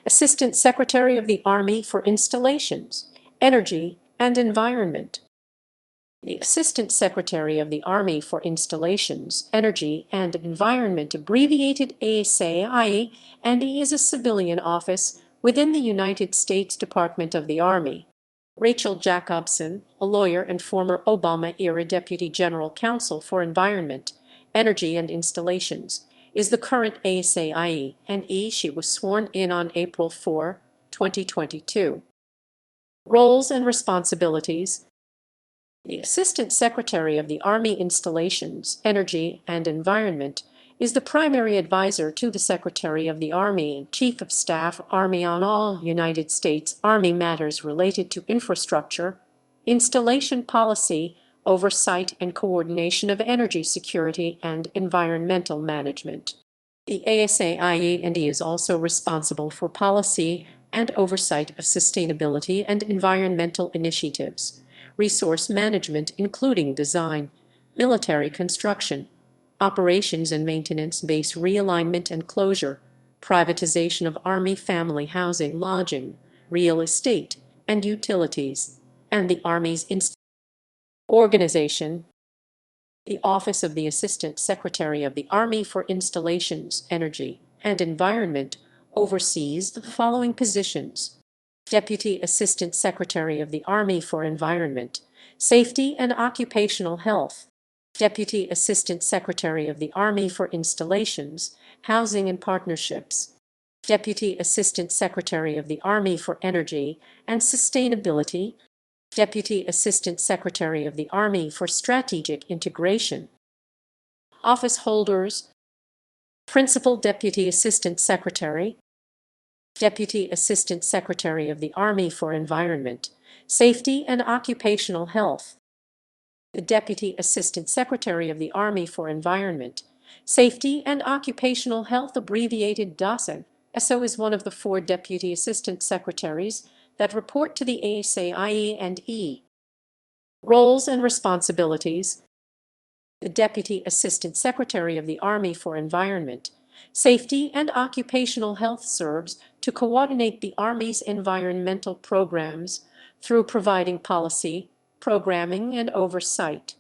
Assistant Secretary of the Army for Installations, Energy, and Environment. The Assistant Secretary of the Army for Installations, Energy, and Environment, abbreviated IE&E, is a civilian office within the United States Department of the Army. Rachel Jacobson, a lawyer and former Obama-era Deputy General Counsel for Environment, Energy, and Installations, is the current IE&E. She was sworn in on April 4, 2022. Roles and responsibilities. The Assistant Secretary of the Army Installations, Energy, and Environment is the primary advisor to the Secretary of the Army and Chief of Staff, Army, on all United States Army matters related to infrastructure, installation policy, oversight and coordination of energy security and environmental management. The IE&E is also responsible for policy and oversight of sustainability and environmental initiatives, resource management including design, military construction, operations and maintenance, base realignment and closure, privatization of Army family housing, lodging, real estate, and utilities, and the Army's organization. The Office of the Assistant Secretary of the Army for Installations, Energy, and Environment oversees the following positions: Deputy Assistant Secretary of the Army for Environment, Safety and Occupational Health, Deputy Assistant Secretary of the Army for Installations, Housing and Partnerships, Deputy Assistant Secretary of the Army for Energy and Sustainability, Deputy Assistant Secretary of the Army for Strategic Integration. Office holders: Principal Deputy Assistant Secretary, Deputy Assistant Secretary of the Army for Environment, Safety and Occupational Health. The Deputy Assistant Secretary of the Army for Environment, Safety and Occupational Health, abbreviated DASA, is one of the 4 Deputy Assistant Secretaries that report to the IE&E. Roles and responsibilities. The Deputy Assistant Secretary of the Army for Environment, Safety and Occupational Health serves to coordinate the Army's environmental programs through providing policy, programming, and oversight.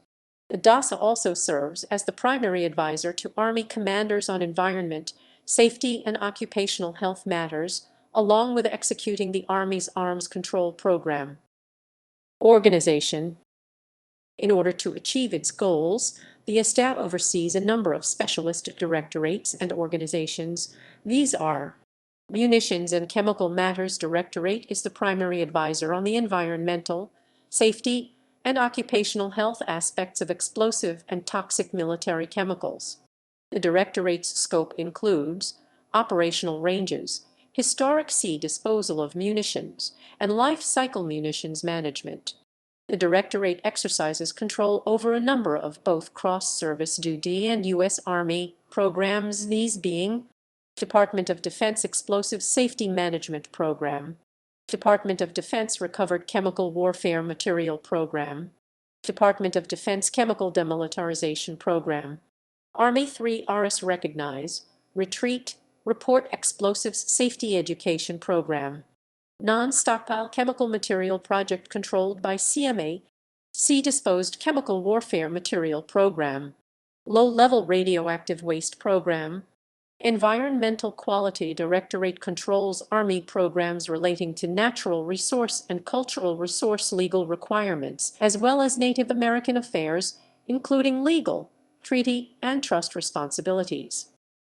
The DASA also serves as the primary advisor to Army commanders on environment, safety, and occupational health matters, along with executing the Army's arms control program. Organization. In order to achieve its goals, the staff oversees a number of specialist directorates and organizations. These are: Munitions and Chemical Matters Directorate is the primary advisor on the environmental, safety, and occupational health aspects of explosive and toxic military chemicals. The directorate's scope includes operational ranges, historic sea disposal of munitions, and life cycle munitions management. The Directorate exercises control over a number of both cross-service duty and U.S. Army programs, these being Department of Defense Explosive Safety Management Program, Department of Defense Recovered Chemical Warfare Material Program, Department of Defense Chemical Demilitarization Program, Army 3RS Recognize, Retreat, Report Explosives Safety Education Program, Non-Stockpile Chemical Material Project controlled by CMA, Sea Disposed Chemical Warfare Material Program, Low-Level Radioactive Waste Program. Environmental Quality Directorate controls Army programs relating to natural resource and cultural resource legal requirements, as well as Native American affairs, including legal, treaty, and trust responsibilities.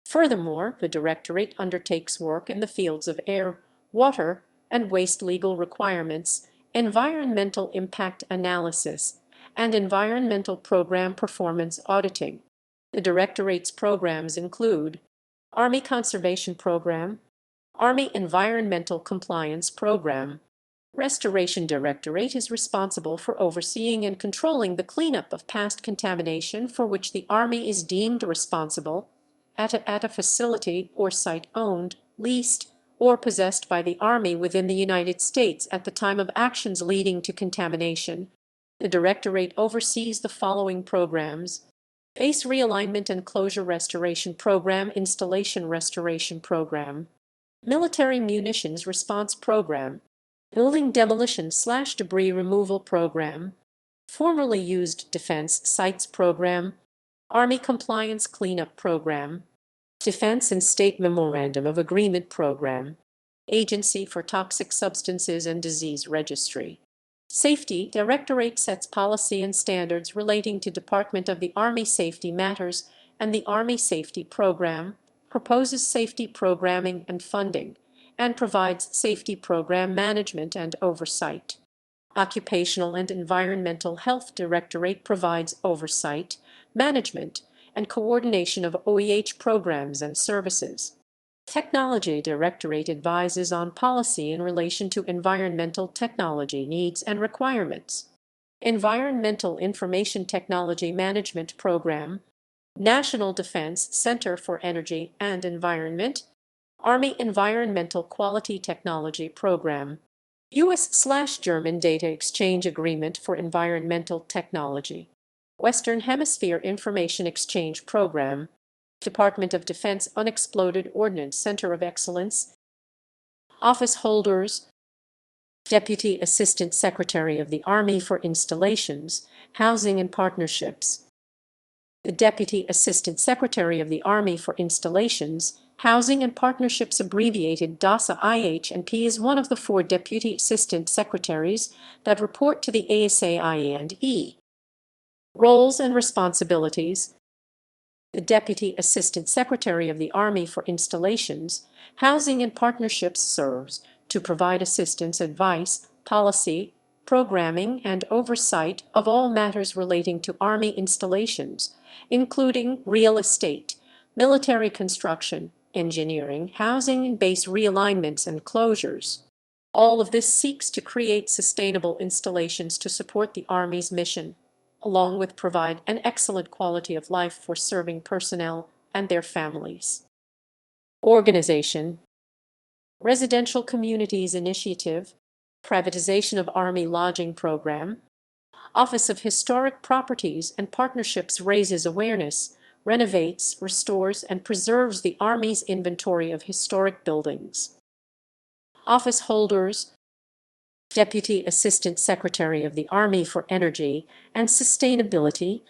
Furthermore, the Directorate undertakes work in the fields of air, water, and waste legal requirements, environmental impact analysis, and environmental program performance auditing. The Directorate's programs include Army Conservation Program, Army Environmental Compliance Program. Restoration Directorate is responsible for overseeing and controlling the cleanup of past contamination for which the Army is deemed responsible at a facility or site owned, leased, or possessed by the Army within the United States at the time of actions leading to contamination. The Directorate oversees the following programs: Base Realignment and Closure Restoration Program, Installation Restoration Program, Military Munitions Response Program, Building Demolition/Debris Removal Program, Formerly Used Defense Sites Program, Army Compliance Cleanup Program, Defense and State Memorandum of Agreement Program, Agency for Toxic Substances and Disease Registry. Safety Directorate sets policy and standards relating to Department of the Army safety matters and the Army Safety Program, proposes safety programming and funding, and provides safety program management and oversight. Occupational and Environmental Health Directorate provides oversight, management, and coordination of OEH programs and services. Technology Directorate advises on policy in relation to environmental technology needs and requirements. Environmental Information Technology Management Program, National Defense Center for Energy and Environment, Army Environmental Quality Technology Program, U.S./German Data Exchange Agreement for Environmental Technology, Western Hemisphere Information Exchange Program, Department of Defense Unexploded Ordnance Center of Excellence. Office holders: Deputy Assistant Secretary of the Army for Installations, Housing and Partnerships. The Deputy Assistant Secretary of the Army for Installations, Housing and Partnerships, abbreviated DASA IH&P, is one of the 4 Deputy Assistant Secretaries that report to the ASA IE&E. Roles and responsibilities: the Deputy Assistant Secretary of the Army for Installations, Housing and Partnerships serves to provide assistance, advice, policy, programming, and oversight of all matters relating to Army installations, including real estate, military construction, engineering, housing, and base realignments and closures. All of this seeks to create sustainable installations to support the Army's mission, along with provide an excellent quality of life for serving personnel and their families. Organization: Residential Communities Initiative, Privatization of Army Lodging Program, Office of Historic Properties and Partnerships raises awareness, renovates, restores, and preserves the Army's inventory of historic buildings. Office holders: Deputy Assistant Secretary of the Army for Energy and Sustainability.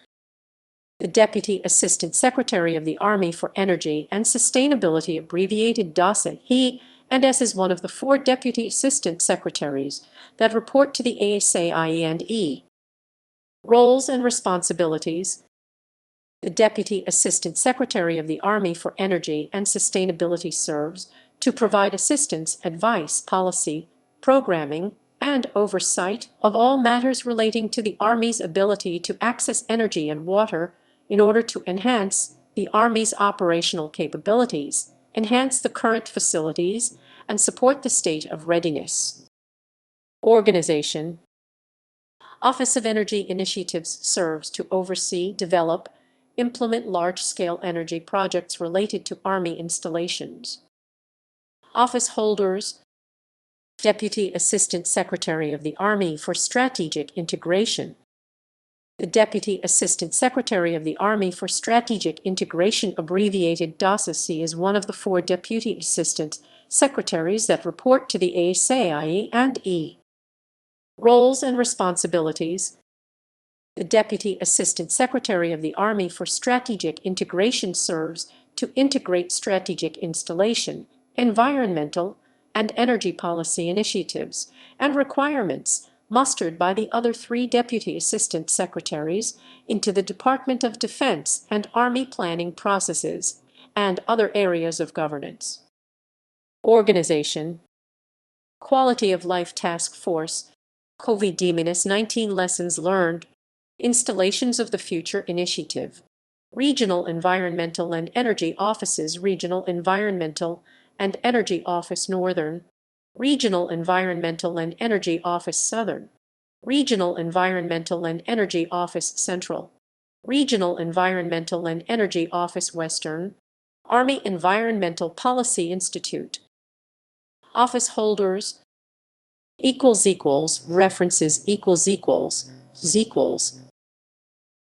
The Deputy Assistant Secretary of the Army for Energy and Sustainability, abbreviated DASA, he and S, is one of the 4 Deputy Assistant Secretaries that report to the ASA IE&E. Roles and responsibilities: the Deputy Assistant Secretary of the Army for Energy and Sustainability serves to provide assistance, advice, policy, programming, and oversight of all matters relating to the Army's ability to access energy and water in order to enhance the Army's operational capabilities, enhance the current facilities, and support the state of readiness. Organization: Office of Energy Initiatives serves to oversee, develop, implement large-scale energy projects related to Army installations. Office holders: Deputy Assistant Secretary of the Army for Strategic Integration. The Deputy Assistant Secretary of the Army for Strategic Integration, abbreviated DASA-C, is one of the 4 Deputy Assistant Secretaries that report to the ASA IE&E. Roles and responsibilities: the Deputy Assistant Secretary of the Army for Strategic Integration serves to integrate strategic installation, environmental, and energy policy initiatives and requirements mustered by the other 3 Deputy Assistant Secretaries into the Department of Defense and Army planning processes and other areas of governance. Organization: Quality of Life Task Force, COVID-19 Lessons Learned, Installations of the Future Initiative, Regional Environmental and Energy Offices, Regional Environmental and Energy Office Northern, Regional Environmental and Energy Office Southern, Regional Environmental and Energy Office Central, Regional Environmental and Energy Office Western, Army Environmental Policy Institute. Office holders: references ==